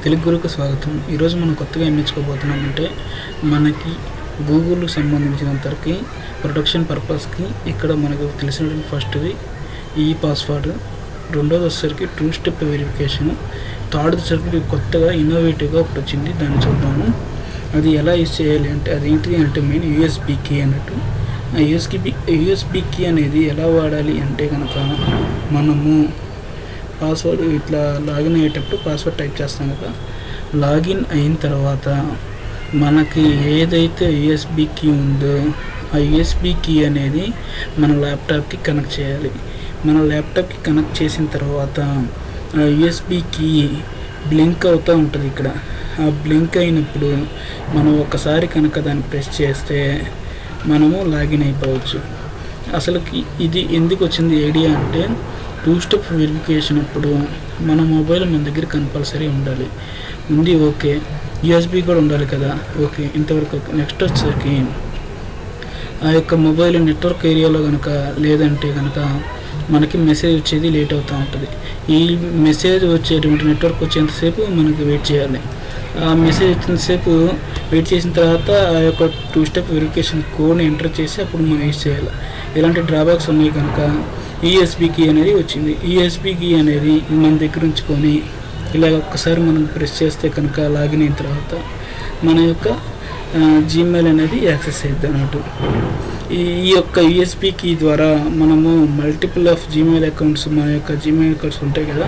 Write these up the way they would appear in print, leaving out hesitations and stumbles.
తెలుగు గురుకు స్వాగతం. ఈరోజు మనం కొత్తగా ఏం నేర్చుకోబోతున్నామంటే మనకి గూగుల్కి సంబంధించినంతవరకు ప్రొటెక్షన్ పర్పస్కి ఇక్కడ మనకు తెలిసినటువంటి ఫస్ట్ది ఈ పాస్వర్డ్, రెండోది వచ్చేసరికి 2 స్టెప్ వెరిఫికేషన్, థర్డ్ వచ్చేసరికి కొత్తగా ఇన్నోవేటివ్గా ఒకటి వచ్చింది, దాన్ని చూద్దాము. అది ఎలా యూజ్ చేయాలి అంటే అదేంటిది అంటే మెయిన్ యూఎస్బీ కీ అన్నట్టు. ఆ యూఎస్బీ కీ అనేది ఎలా వాడాలి అంటే కనుక మనము పాస్వర్డ్ ఇట్లా లాగిన్ అయ్యేటప్పుడు పాస్వర్డ్ టైప్ చేస్తాం కదా, లాగిన్ అయిన తర్వాత మనకి ఏదైతే యూఎస్బీ కీ ఉందో ఆ యూఎస్బీ కీ అనేది మన ల్యాప్టాప్కి కనెక్ట్ చేయాలి. మన ల్యాప్టాప్కి కనెక్ట్ చేసిన తర్వాత ఆ యూఎస్బీ కీ బ్లింక్ అవుతూ ఉంటుంది. ఇక్కడ ఆ బ్లింక్ అయినప్పుడు మనం ఒకసారి కనుక దాన్ని ప్రెస్ చేస్తే మనము లాగిన్ అయిపోవచ్చు. అసలుకి ఇది ఎందుకు వచ్చింది ఐడియా అంటే 2 స్టెప్ వెరిఫికేషన్ అప్పుడు మన మొబైల్ మన దగ్గర కంపల్సరీ ఉండాలి. ఉంది, ఓకే, యూఎస్బీ కూడా ఉండాలి కదా, ఓకే, ఇంతవరకు. నెక్స్ట్ వచ్చేసరికి ఆ యొక్క మొబైల్ నెట్వర్క్ ఏరియాలో కనుక లేదంటే కనుక మనకి మెసేజ్ వచ్చేది లేట్ అవుతూ ఉంటుంది. ఈ మెసేజ్ వచ్చేటువంటి నెట్వర్క్ వచ్చేంతసేపు మనకి వెయిట్ చేయాలి. ఆ మెసేజ్ వచ్చినంతసేపు వెయిట్ చేసిన తర్వాత ఆ యొక్క 2 స్టెప్ వెరిఫికేషన్ కోడ్ని ఎంటర్ చేసి అప్పుడు మనం యూజ్ చేయాలి. ఇలాంటి డ్రాబ్యాక్స్ ఉన్నాయి కనుక యూఎస్బీ కీ అనేది వచ్చింది. యూఎస్బీ కీ అనేది మన దగ్గర ఉంచుకొని ఇలా ఒక్కసారి మనం ప్రెస్ చేస్తే కనుక లాగిన్ అయిన తర్వాత మన యొక్క జీమెయిల్ అనేది యాక్సెస్ అవుతుంది అన్నట్టు. ఈ యొక్క యూఎస్బీ కీ ద్వారా మనము మల్టిపుల్ ఆఫ్ జీమెయిల్ అకౌంట్స్, మన యొక్క జీమెయిల్ అకౌంట్స్ ఉంటాయి కదా,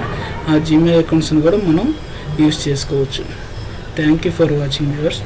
ఆ జీమెయిల్ అకౌంట్స్ని కూడా మనం యూజ్ చేసుకోవచ్చు. Thank you for watching viewers.